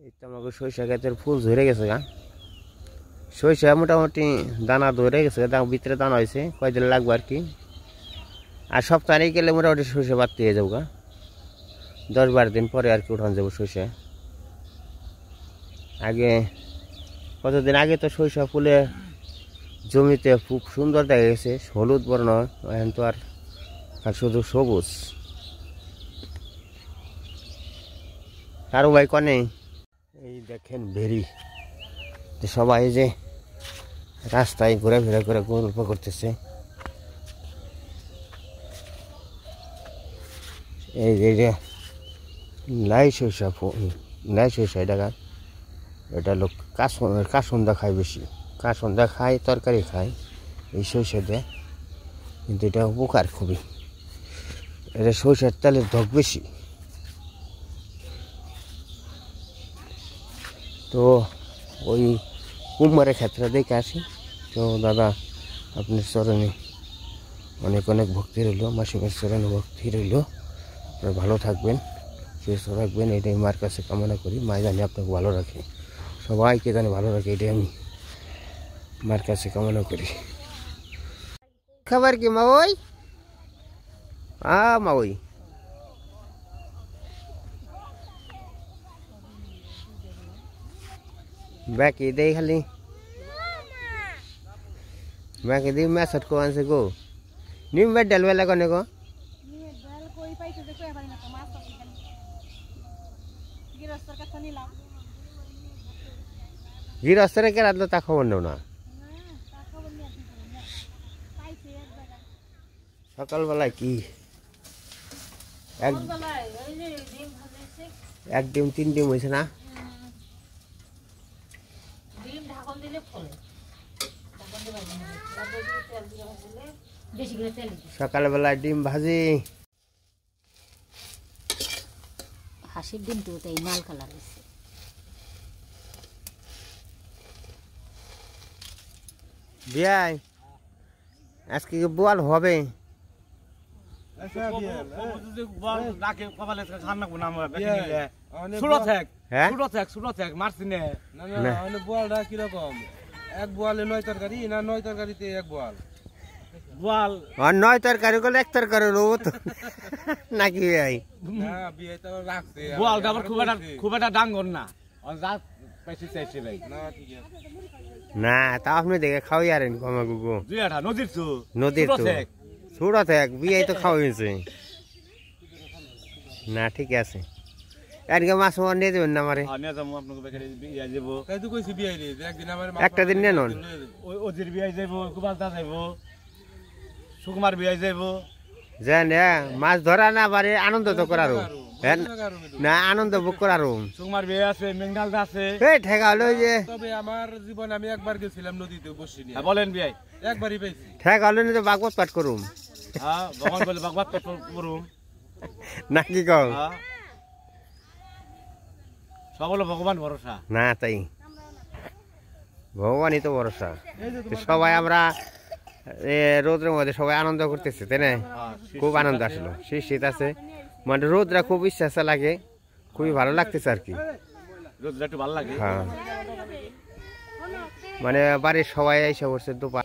এই তো আমাকে সরিষা গাছের ফুল ধরে গেছে গা। সরিষা মোটামুটি দানা ধরে গেছে, ভিতরে দানা হয়েছে, কয়দিন লাগবে আর কি। আর সপ্তাহে গেলে মোটামুটি সরিষা বাড়তে হয়ে যাবো গা। 10-12 দিন পরে আর কি উঠান যাবো সরিষা। আগে কতদিন আগে তো সরিষা ফুলে জমিতে খুব সুন্দর দেখা গেছে, হলুদ বর্ণ। এখন তো আর শুধু সবুজ। কারো ভাই কনে এই দেখেন ভেরি, সবাই যে রাস্তায় ঘোরাফেরা করে গল্প করতেছে। এই যে লাই সরিষা এটা গাছ, এটা লোক কাসুন্দা খায় বেশি, কাসুন্দা খায়, তরকারি খায় এই সরিষা দিয়ে। কিন্তু এটা উপকার খুবই, এটা সরিষার তেলের ধক বেশি। তো ওই কুমারের ক্ষেত্রে দেখে আসি। তো দাদা আপনার চরণে অনেক অনেক ভক্তি রইল, মাসিমের চরণে ভক্তি রইল। আপনারা ভালো থাকবেন, সুস্থ থাকবেন, এটাই মার কাছে কামনা করি। মা জানি আপনাকে ভালো রাখে, সবাইকে জানি ভালো রাখে, এটাই আমি মার কাছে কামনা করি। খাবার কি মা? ওই মা ওই বাকি দেই খালি বাকি দিই মেসট কো আনছে গো নিম বেডাল বেলা কোনে গো গিরস্তরে কে রাতলো তা খবর নেও না। সকালবেলায় কি এক ডিম 3 ডিম হয়েছে না? সকালবেলা ডিম ভাজি, হাসির ডিম তো তাই লাল কালার হয়েছে। বিয়াই আজকে বোয়াল হবে? কিরকম এক বোয়ালে 9 তরকারি না 9 তরকারিতে এক বোয়াল? বোয়াল 9 তরকারি করলে 1 তরকারি রোবো তো নাকি ভাই? বোয়ালটা আবার খুব একটা ডাঙ্গর না। না তা আপনি দেখে খাওয়াই আরেন কমা গুগো নদীর তো ছোট থাক বিয়ে তো খাওয়াইছে না। ঠিক আছে আজকে মাছ নিয়ে যাবেন না আমারে? একটা দিন নেন ওজির বিয়ে যাইব, কুবালদা যাইব, সুকুমার বিয়ে যাইব। জান মাছ ধরা না পারে আনন্দ তো করার না, আনন্দ ভোগ করার। সুকুমার বিয়ে আছে, মেঘনালদা আছে। ঠেকা হলো যে তবে আমার জীবনে আমি একবার গেছিলাম নদীতে বসি নিয়ে। বলেন বিয়ে একবারই পেয়েছি। ঠেকা হলো না তো বাগবত পাঠ করুম। হ্যাঁ ভগবান বলে বাগবাদ করুম নাকি কও? সব হলো ভগবান ভরসা। না তাই ভগবানই তো ভরসা। সবাই আমরা রোদ্রের মধ্যে সবাই আনন্দ করতেছে তাই না? খুব আনন্দ আসলো, শীত আছে, মানে রোদরা খুব ইচ্ছা লাগে, খুবই ভালো লাগতেছে আর কি। রোদরা একটু ভালো লাগে। হ্যাঁ মানে বাড়ির সবাই এসে পড়ছে দুপার।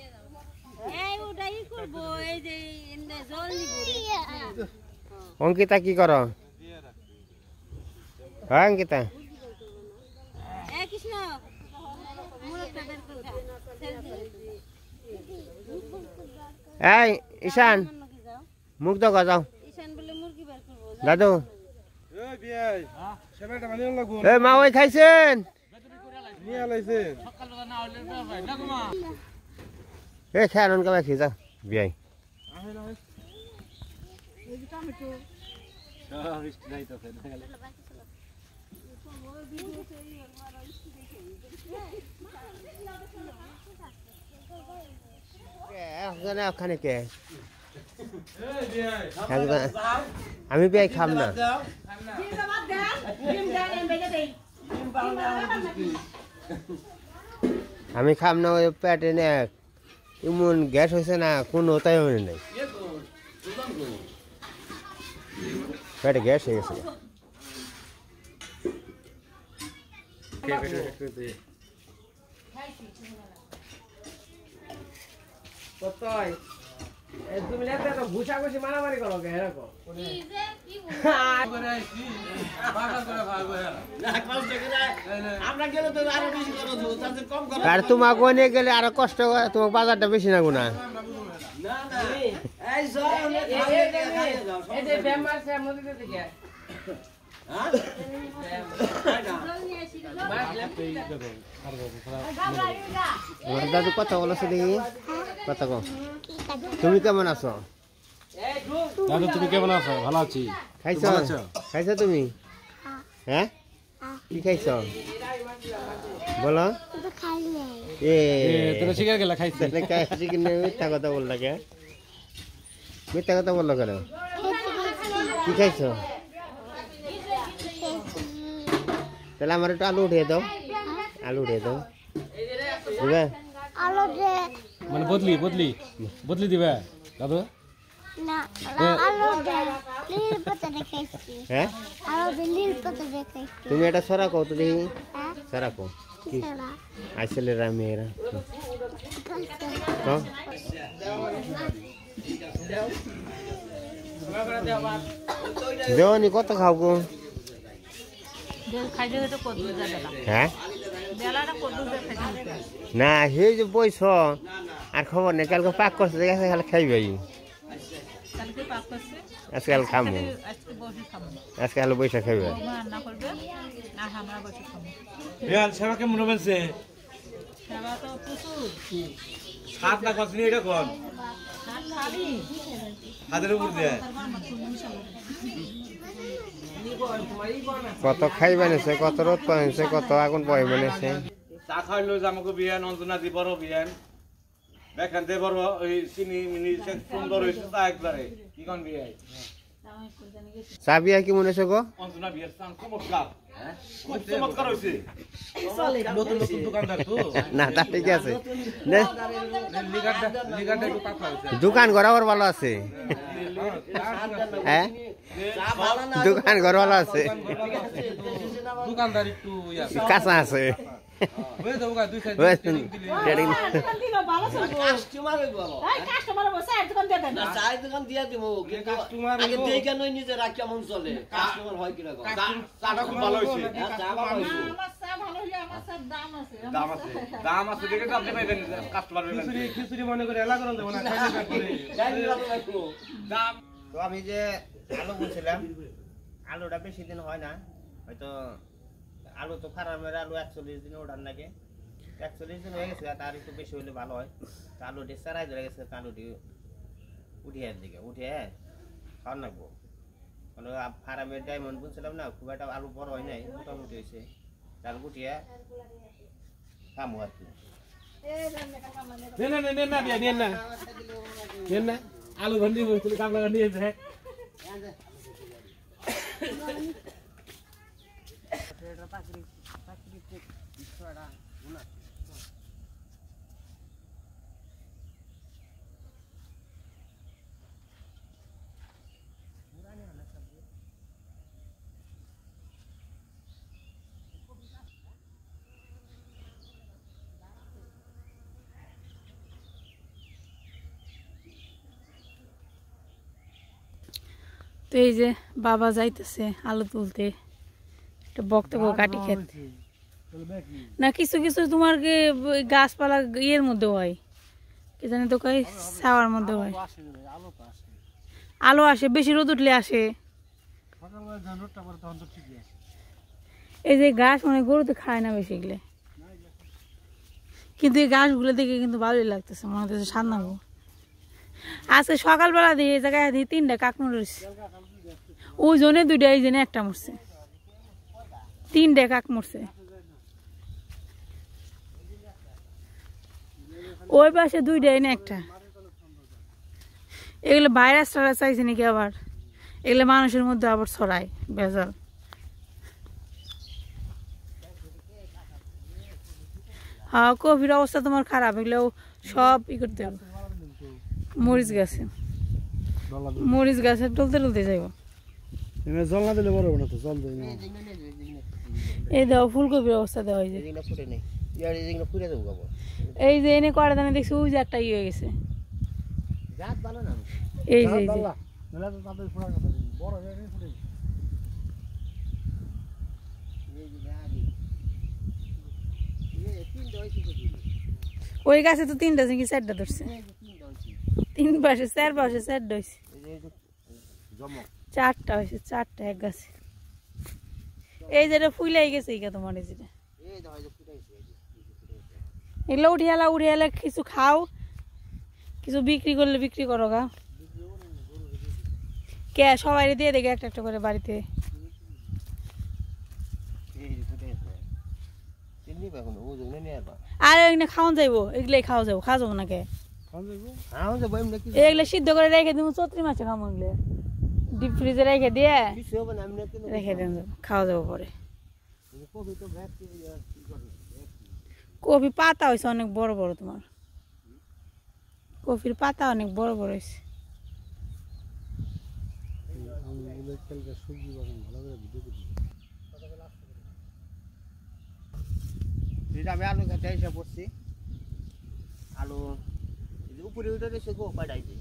অঙ্কিতা কি করো? হ্যাঁ অঙ্কিতা এই ঈশান মুখ তো যাও দাদু। এই মা ওই খাইছেন? এ খেয়ে আনন্দ কামাই খেয়ে যাও বিয়াই। ওখানে কে আমি বিয়াই খাম না। আমি খাম না, ওই পেটে না এমন গ্যাস হয়েছে না, কোনো তাই হয়ে নাই, পেটে গ্যাস হয়ে গেছে। তুমি ঘুষা ঘুষি মারামারি করো এরকম আর তোমাকে নিয়ে গেলে আরো কষ্ট হয় তোমার বাজারটা বেশি না গুনা দাদু কথা বলেছো দেখি কথা কো তুমি কেমন আছো দাদু তুমি কেমন আছো ভালো আছি খাইছো খাইছো তুমি হ্যাঁ কি খাইছো বলো এ তুমি শিখে গেলা খাইছি খাইছি কি মিথ্যা কথা বললা কে মিথ্যা কথা বললো কেন কি খাইছো তাহলে আমার একটু আলু উঠিয়ে দাও আলু উঠিয়ে দাও বুঝবে মানে বদলি বদলি বদলি দিবে দাদু হ্যাঁ তুমি এটা সরা কও তো দেখি সরা কও আসলে মেয়েরা দেওয়ানি কত খাও গো হ্যাঁ না সেই যে বইছ আর খবর নেই কালকে পাক করছে দেখে খালি খাইবাই আজকাল খামো আজকাল বৈশা খাইবে সেবা কেমন বলছে সাত লাখ আছে এটা কোন হাতের উপর দিয়ে কত খাই বানিয়েছে কত রোদ বানিয়েছে কত আগুন বয় বানিয়েছে চা খাইলো যে আমাকে বিয়ান অঞ্জনা দি বড় বিয়ান দেখেন দে বড় ওই চিনি মিনি সুন্দর হয়েছে তা একবারে কি কোন বিয়াই চা বিয়া কি মনে হচ্ছে গো অঞ্জনা বিয়ার চান চমৎকার খুব চমৎকার হয়েছে নতুন নতুন দোকানদার তো না তা ঠিক আছে লিগারটা একটু কাঁচা হয়েছে দোকান ঘর আবার ভালো আছে হ্যাঁ দোকান ঘর ভালো আছে দোকানদার একটু কাঁচা আছে হয়ে যাবো দুই সাইড খুব ভালো হয়েছে দাম আছে দাম আছে দেখে তো আপনি পাইবেন কাস্টমার পাইবেন খিচুড়ি মনে করে এলা করেন দেবো না দাম তো আমি যে আলু বলছিলাম আলুটা বেশি দিন হয় না হয়তো আলু তো ফার্মের আলু 41 দিনে ওঠার লাগে 41 দিন হয়ে গেছে তার একটু বেশি হলে ভালো হয় আলুটি সারাই ধরে গেছে আলুটি উঠিয়ে দিকে উঠিয়ে খাওয়ার লাগবো মানে ফার্মের ডায়মন্ড বলছিলাম না খুব একটা আলু বড় হয় নাই মোটামুটি হয়েছে চাল উঠিয়ে খামো আর কি আলু ভন্ডি বলছিল কামলা নিয়ে যায় তো এই যে বাবা যাইতেছে আলু তুলতে একটা বক্তব্য কাটি খেতে না কিছু কিছু তোমার গাছপালা ইয়ের মধ্যে হয় কি জানি তো কই ছাওয়ার মধ্যে হয় আলো আসে বেশি রোদ উঠলে আসে এই যে গাছ মানে গরুতে খায় না বেশি গেলে কিন্তু এই গাছগুলো দেখে কিন্তু ভালোই লাগতেছে মনে হচ্ছে সান্নাবো আজকে সকালবেলা দিয়ে এই জায়গায় দিয়ে 3টা কাক মরেছে ওই জনে 2টা এই জনে একটা মরছে 3টা কাক মরছে ওই পাশে 2টা এনে একটা এগুলো ভাইরাস টাইরাস চাইছে নাকি আবার এগুলো মানুষের মধ্যে আবার ছড়ায় ভেজাল হ্যাঁ কফির অবস্থা তোমার খারাপ এগুলো সব ই করতে হবে মরিচ গাছে টলতে টলতে যাইব জল না দিলে বড় হবে না তো জল দেই না এই দাও ফুলকপির অবস্থা দেওয়া হয়েছে এদিকে ফুটে নেই ইয়ার এদিকে ফুটে দেবো গাবো এই যে এনে কড়া দানে দেখছি ওই যে একটা ইয়ে হয়ে গেছে জাত ভালো না এই যে এই যে মেলা তো তাদের ফোড়া কথা বড় হয়ে গেছে ফুটে এই যে আগে এই তিনটা হইছে তো ওই গাছে তো তিনটা আছে কি চারটা ধরছে এই যে তিনটা হইছে তিন পাশে চার পাশে চারটা হয়েছে এই যে জমক চারটা হয়েছে চারটা এক গাছে এই যেটা ফুলাই গেছে এইটা তোমার এই যেটা এই দাও এই যে ফুটে গেছে এই যে ফুটে গেছে এগুলো উঠিয়ালা কিছু খাও কিছু বিক্রি করলে বিক্রি করো গা কে সবাই দিয়ে দেখে একটা একটা করে বাড়িতে এই যে ফুটে গেছে চিনি এখন ও জন্য নিয়ে আসবা আর এখানে খাওয়ান যাইবো এগুলাই খাওয়া যাবো খাওয়া যাবো নাকি খান যাইবো আও যে বইম নাকি এগুলো সিদ্ধ করে রেখে দিব চৈত্রি মাসে খামো এগুলো ডিপ ফ্রিজে রেখে দিয়ে কিছু হবে না আমি নাকি রেখে দেন খাওয়া যাবো পরে কবি তো ব্যাগ কি করে কফি পাতা হয়েছে অনেক বড় বড় তোমার কফির পাতা অনেক বড় বড় হয়েছে সবজি বাগান ভালো করে ভিডিও করি এটা আমি আলু খেতে এসে পড়ছি আলু এই যে উপরে উঠে রয়েছে গো পাড়াইছে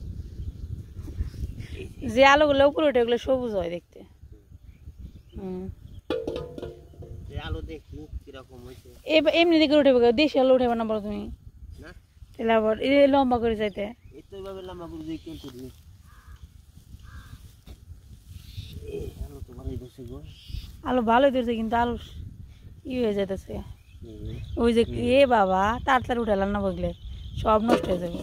যে আলুগুলো উপরে ওঠে ওগুলো সবুজ হয় দেখতে এই আলু দেখি কিরকম হয়েছে এমনি দেখে উঠে দেশি আলু উঠে না বলো তুমি না তাহলে আবার এই লম্বা করে যাইতে এই তো এইভাবে লম্বা করে দিয়ে কেটে দিই এই আলু তো ভালোই ধরছে গো আলু ভালোই ধরছে কিন্তু আলু ই হয়ে যাইতেছে ওই যে এ বাবা তাড়াতাড়ি উঠালাম না বুঝলে সব নষ্ট হয়ে যাবে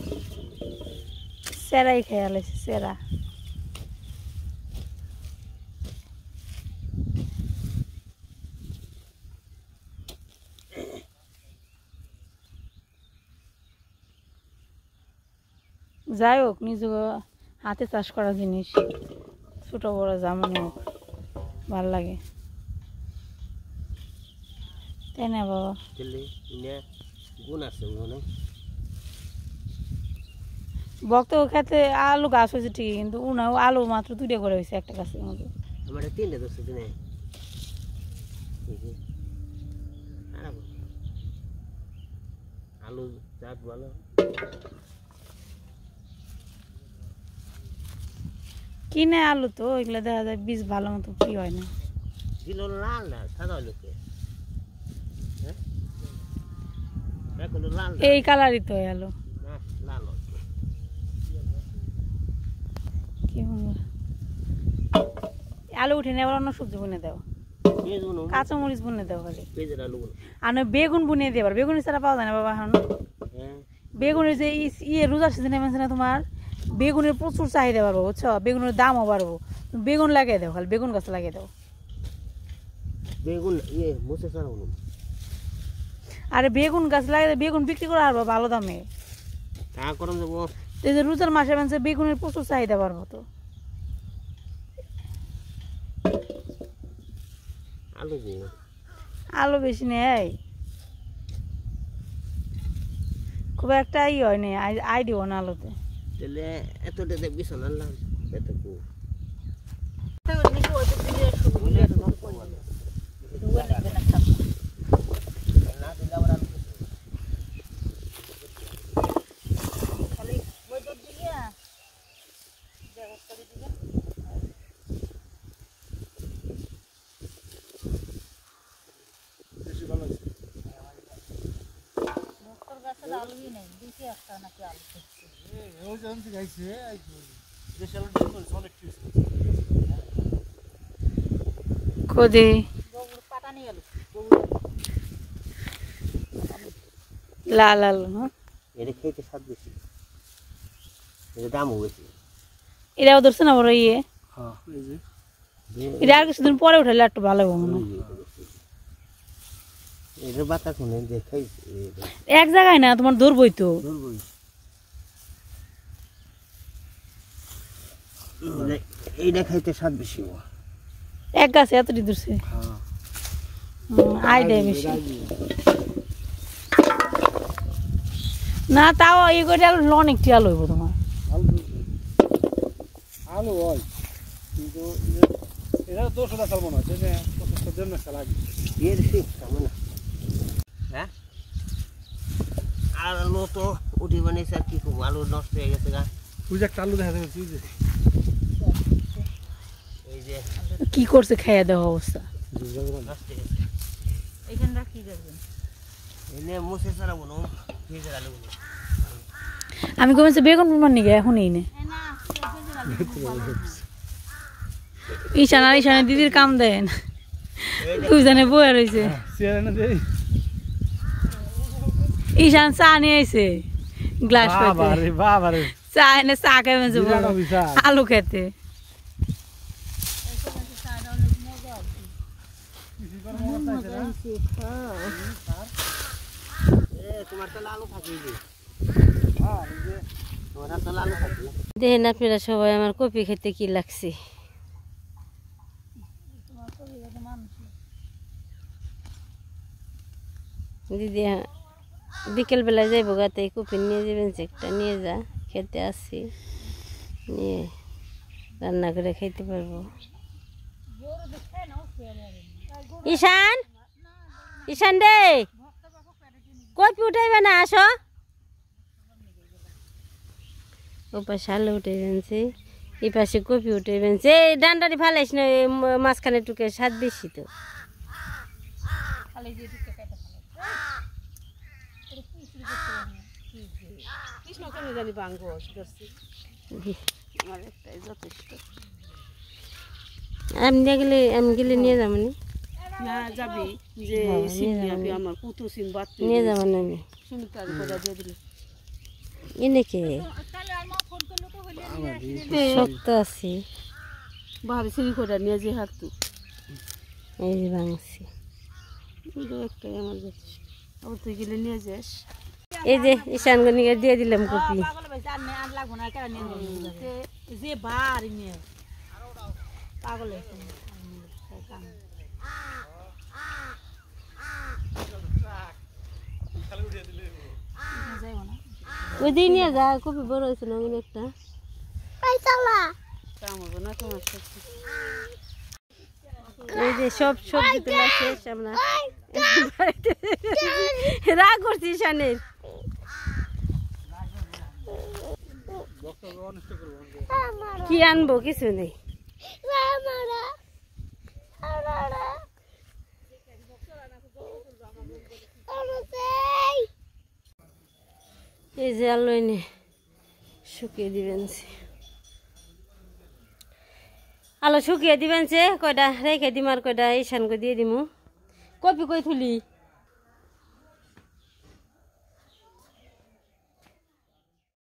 সেরাই খেয়ে আলাইছে সেরা যাই হোক নিজ হাতে চাষ করা জিনিস ছোট বড় যেমন হোক ভাল লাগে তাই না বাবা তেলে ইনে গুণ আছে ওখানে বক্ত খেতে আলু গাছ হয়েছে ঠিকই কিন্তু উনা আলু মাত্র 2টা করে হয়েছে একটা গাছের মধ্যে আমার তিনটে ধরছে দিনে আলু জাত ভালো কিনে আলু তো এগুলো দেখা যায় বীজ ভালো মতো কি হয় না দিল লাল না সাদা লোকে এখন লাল এই কালারই তো আলু না লাল কি বলবো আলু উঠে নেবার অন্য সবজি বুনে দাও কাঁচামরিচ বুনে দাও খালি পেঁয়াজের আলু আর নয় বেগুন বুনিয়ে দেবার বেগুন ছাড়া পাওয়া যায় না বাবা এখন বেগুনের যে ইয়ে রোজার সিজনে মেনছে না তোমার বেগুনের প্রচুর চাহিদা বাড়বো বুঝছো বেগুনের দামও বাড়বো বেগুন লাগিয়ে দাও খালি বেগুন গাছ লাগিয়ে দাও বেগুন ইয়ে মুছে ছাড়াবো আরে বেগুন গাছ লাগিয়ে বেগুন বিক্রি করে আসবো ভালো দামে তা করম যাবো এই যে রোজার মাসে মেনছে বেগুনের প্রচুর চাহিদা বাড়বো তো আলু দিয়ে আলু বেশি নেই খুব একটা ই হয় নি আই দিব না আলুতে তাহলে এতটা দেখবি শোনালাম এতটুকু খোদে লাল আলু হ্যাঁ এটা খেতে স্বাদ বেশি এটা দামও বেশি এটাও ধরছে না বড় ইয়ে হ্যাঁ এই যে এটা আর কিছুদিন পরে উঠালে একটু ভালো হবে মনে হয় এটার বাতা শুনে দেখাই এক জায়গায় না তোমার ধরবই তো ধরবই এইটা খাইতে স্বাদ বেশি এক গাছে এতটি ধরছে হ্যাঁ আই দেয় বেশি না তাও এই করে আলু অনেকটি আলু হইব তোমার আলু হয় কিন্তু এটা 200 টাকা মনে হচ্ছে হ্যাঁ আর আলু তো উঠি বানিয়েছে আর কি খুব আলু নষ্ট হয়ে গেছে গা আলু দেখা যাচ্ছে এই যে কি করছে খাইয়া দেওয়া অবস্থা নষ্ট হয়ে গেছে এখানে রাখি যাবেন এনে মুছে ছাড়াবো না ফ্রিজের আলু আমি কমেছে বেগুন প্রমাণ নিগে এখনই নে ঈশানের দিদির কাম দেন দুইজনে বয়ে রয়েছে ঈশান চা নিয়ে আইছে গ্লাস চা এনে চা খাই আলু খেতে দেখেন আপনারা সবাই আমার কপি খেতে কি লাগছে দিদি বিকেল বেলায় যাইব গাতে কপি নিয়ে যাবেন একটা নিয়ে যা খেতে আসছি নিয়ে রান্না করে খাইতে পারবো ঈশান ঈশান রে কপি উঠাইবে না আসো ও পাশে আলু উঠে বেনছে এই পাশে কপি উঠে বেনছে ডান্ডারি ফালাইস না মাঝখানে টুকে স্বাদ বেশি তো আমি গেলে নিয়ে যাবো নি না যাবি যে সিম যাবি আমার কুতু সিম বাচ্চা নিয়ে যাবো না আমি সুমিতার কথা দিয়ে দিলি এনেকে শক্ত আছি বাহারে সিঁড়ি করে নিয়ে যে হাত তু এই যে ভাঙছি একটাই আমার যাচ্ছে আবার তুই গেলে নিয়ে যাস এই যে ঈশানগণিকে দিয়ে দিলাম কপি যে বার নিয়ে পাগল ওই দিন নিয়ে যা কপি বড় হয়েছে না অনেক একটা কাম হবে না তোমার সাথে এই যে সব সবজি তোলা শেষ আমরা রাগ করছি ঈশানের কি আনবো কিছু নেই এই যে আলু এনে শুকিয়ে দিবেন আলু শুকিয়ে দিবেন কয়টা রেখে দিম আর কয়টা ঈশানকে দিয়ে দিমু কপি কই থুলি